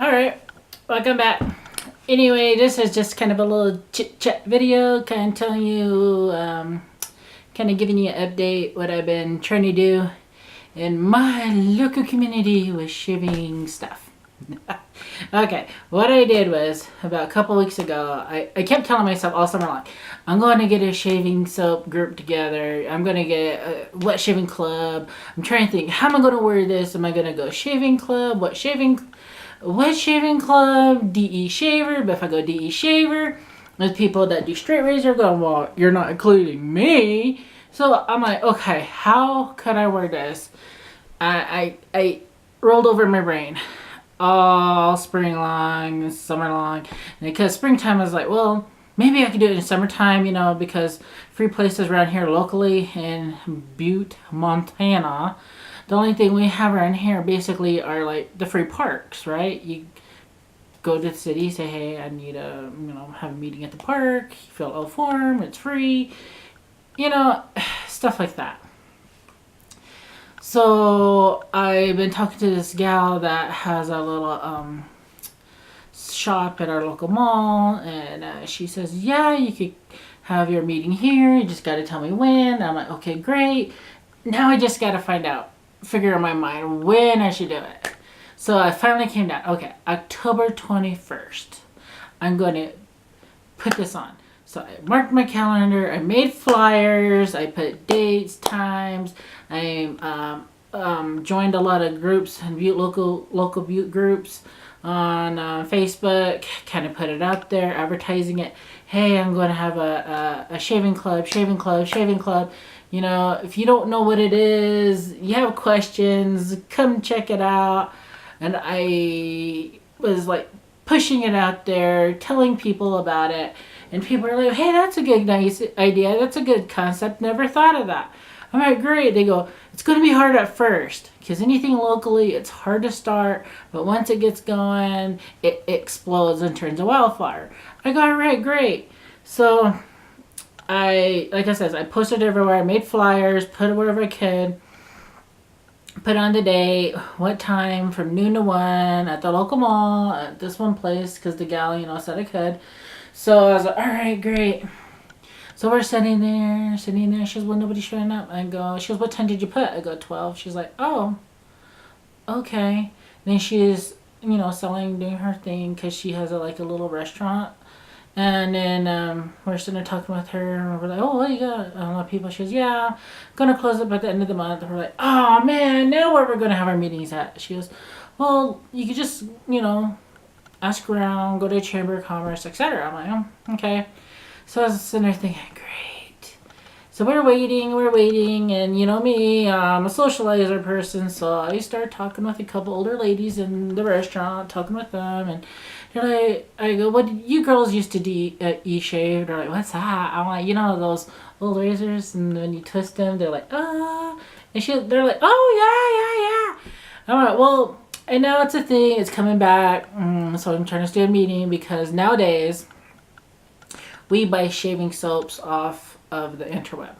Alright, welcome back. Anyway, this is just kind of a little chit chat video, kind of telling you, kind of giving you an update what I've been trying to do in my local community with shaving stuff. Okay, what I did was about a couple weeks ago, I kept telling myself all summer long, I'm going to get a shaving soap group together. I'm going to get a wet shaving club. I'm trying to think, how am I going to wear this? Am I going to go shaving club, wet shaving club, DE shaver? But if I go DE shaver, there's people that do straight razor going, well, you're not including me. So I'm like, okay, how could I wear this? I rolled over in my brain all spring long, summer long. And because springtime, I was like, well, maybe I could do it in summertime, because free places around here locally in Butte, Montana. The only thing we have around here basically are like the free parks, right? You go to the city, say, hey, I need to, have a meeting at the park, fill out a form, it's free, stuff like that. So I've been talking to this gal that has a little shop at our local mall, and she says, yeah, you could have your meeting here, you just got to tell me when. I'm like, okay, great. Now I just got to figure in my mind when I should do it. So I finally came down. Okay, October 21st. I'm going to put this on. So I marked my calendar. I made flyers. I put dates, times. I joined a lot of groups and local Butte groups on Facebook. Kind of put it out there, advertising it. Hey, I'm going to have a shaving club. If you don't know what it is, you have questions, come check it out. And I was like pushing it out there, telling people about it. And people are like, hey, that's a good, nice idea. That's a good concept. Never thought of that. I'm like, great. They go, it's going to be hard at first because anything locally, it's hard to start. But once it gets going, it explodes and turns a wildfire. I go, all right, great. So like I said, I posted everywhere. I made flyers, put it wherever I could. Put on the date, what time, from noon to 1 at the local mall at this one place because the gal, said I could. So I was like, all right, great. So we're sitting there. She goes, well, nobody's showing up. She goes, what time did you put? I go, 12. She's like, oh, okay. And then she's, doing her thing because she has a little restaurant. And then we're sitting there talking with her, and we're like, oh, well, you got a lot of people. She goes, yeah, I'm going to close up at the end of the month. And we're like, oh, man, now where we're going to have our meetings at? She goes, well, you could just, ask around, go to Chamber of Commerce, etc. I'm like, oh, okay. So I was sitting there thinking, great. So we're waiting, and you know me, I'm a socializer person, so I start talking with a couple older ladies in the restaurant, talking with them, and they're like, I go, what did you girls used to e-shave? They're like, what's that? I'm like, those old razors, and when you twist them, they're like, ah. And they're like, oh, yeah. I'm like, well, I know it's a thing, it's coming back, so I'm trying to do a meeting, because nowadays, we buy shaving soaps off of the internet.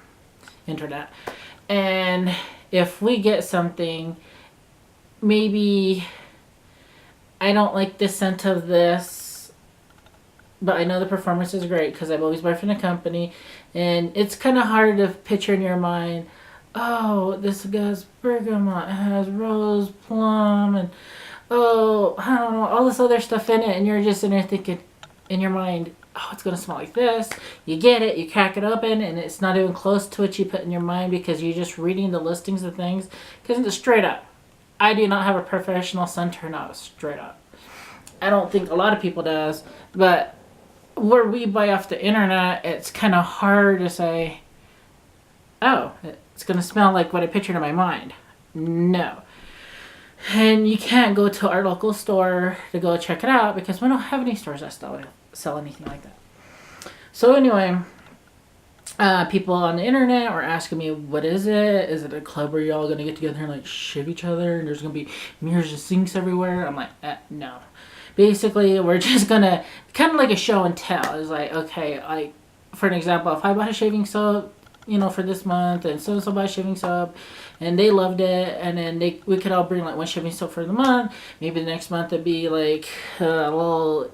And if we get something, maybe I don't like the scent of this, but I know the performance is great because I've always bought from the company. And it's kind of hard to picture in your mind, oh, this has bergamot, it has rose, plum, and oh, I don't know, all this other stuff in it. And you're just in there thinking in your mind, oh, it's going to smell like this. You get it, you crack it open, and it's not even close to what you put in your mind because you're just reading the listings of things. Because straight up, I do not have a professional center nose, straight up. I don't think a lot of people does, but where we buy off the internet, it's kind of hard to say, oh, it's going to smell like what I pictured in my mind. No. And you can't go to our local store to go check it out because we don't have any stores that sell anything like that. So anyway, people on the internet were asking me, what is it? Is it a club where y'all going to get together and like shave each other and there's going to be mirrors and sinks everywhere? I'm like, no. Basically, we're just going to, kind of like a show and tell. It's like, okay, like, for an example, if I bought a shaving soap, for this month, and so bought shaving soap, and they loved it, and then we could all bring like one shaving soap for the month. Maybe the next month it'd be like a little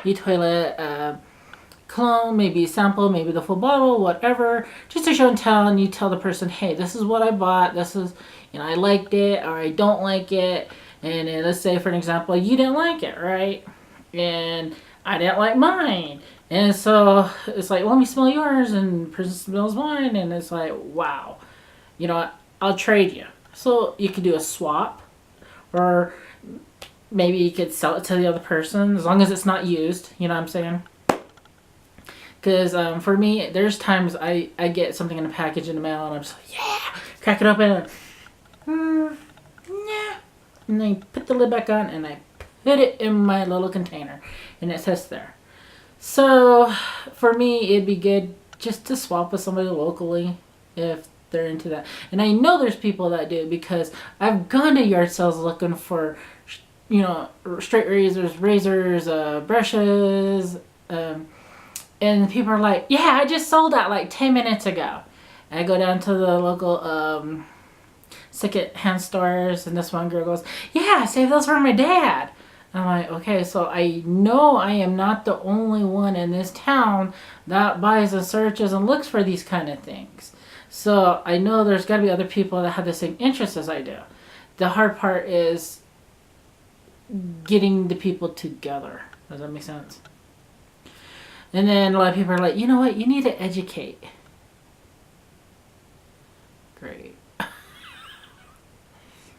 e-toilet cologne, maybe sample, maybe the full bottle, whatever, just to show and tell. And you tell the person, hey, this is what I bought, this is, I liked it or I don't like it. And let's say, for an example, you didn't like it, right? And I didn't like mine. And so it's like, let me smell yours, and the person smells mine, and it's like, wow, I'll trade you. So you could do a swap, or maybe you could sell it to the other person as long as it's not used, you know what I'm saying? Because for me, there's times I get something in a package in the mail, and I'm just like, yeah, crack it open, and yeah, and then put the lid back on, and I put it in my little container, and it sits there. So for me, it'd be good just to swap with somebody locally if they're into that. And I know there's people that do, because I've gone to yard sales looking for, straight razors, brushes, and people are like, yeah, I just sold that like 10 minutes ago. And I go down to the local second-hand stores, and this one girl goes, yeah, I saved those for my dad. I'm like, okay, so I know I am not the only one in this town that buys and searches and looks for these kind of things. So I know there's got to be other people that have the same interests as I do. The hard part is getting the people together. Does that make sense? And then a lot of people are like, you know what? You need to educate. Great.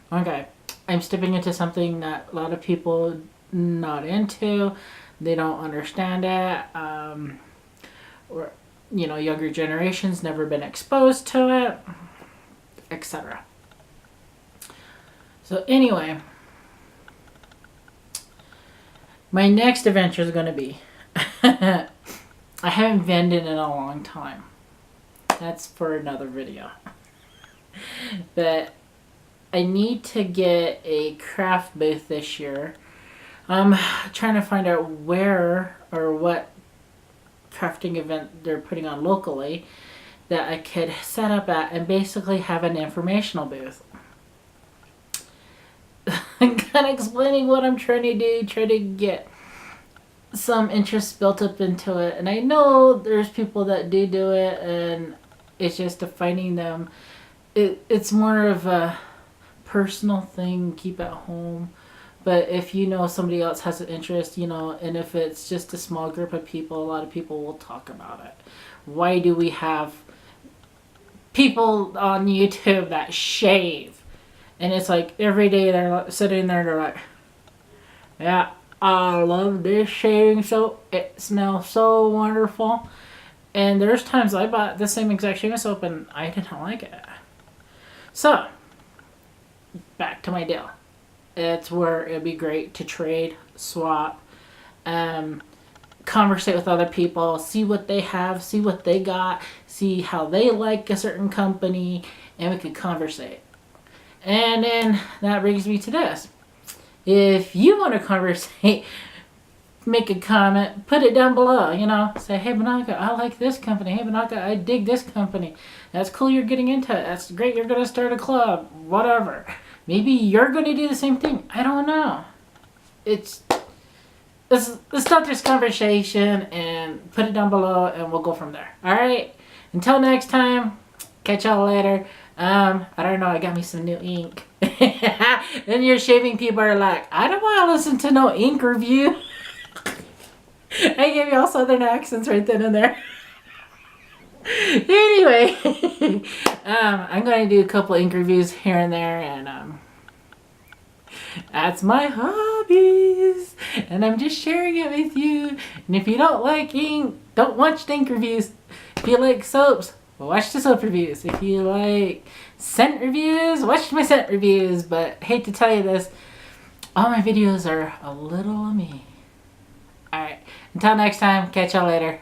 Okay. I'm stepping into something that a lot of people not into. They don't understand it. Or, younger generations never been exposed to it, etc. So anyway, my next adventure is going to be, I haven't vended in a long time. That's for another video. But I need to get a craft booth this year. I'm trying to find out where or what crafting event they're putting on locally that I could set up at and basically have an informational booth. I'm kind of explaining what I'm trying to do, try to get some interest built up into it. And I know there's people that do it, and it's just finding them. It's more of a personal thing, keep at home. But if somebody else has an interest, and if it's just a small group of people, a lot of people will talk about it. Why do we have people on YouTube that shave? And it's like every day they're sitting there, they're like, yeah, I love this shaving soap. It smells so wonderful. And there's times I bought the same exact shaving soap and I didn't like it. So, back to my deal. It's where it'd be great to trade, swap, conversate with other people, see what they have, see what they got, see how they like a certain company, and we could conversate. And then that brings me to this. If you want to conversate, make a comment, put it down below, say, hey Banaka, I like this company. Hey Banaka, I dig this company. That's cool you're getting into it. That's great you're going to start a club. Whatever. Maybe you're going to do the same thing. I don't know. Let's start this conversation and put it down below, and we'll go from there. Alright? Until next time, catch y'all later. I don't know, I got me some new ink. Then your shaving people are like, I don't want to listen to no ink review. I gave you all southern accents right then and there. Anyway, I'm going to do a couple ink reviews here and there, and that's my hobbies, and I'm just sharing it with you. And if you don't like ink, don't watch the ink reviews. If you like soaps, watch the soap reviews. If you like scent reviews, watch my scent reviews. But hate to tell you this, all my videos are a little of me. Alright, until next time, catch y'all later.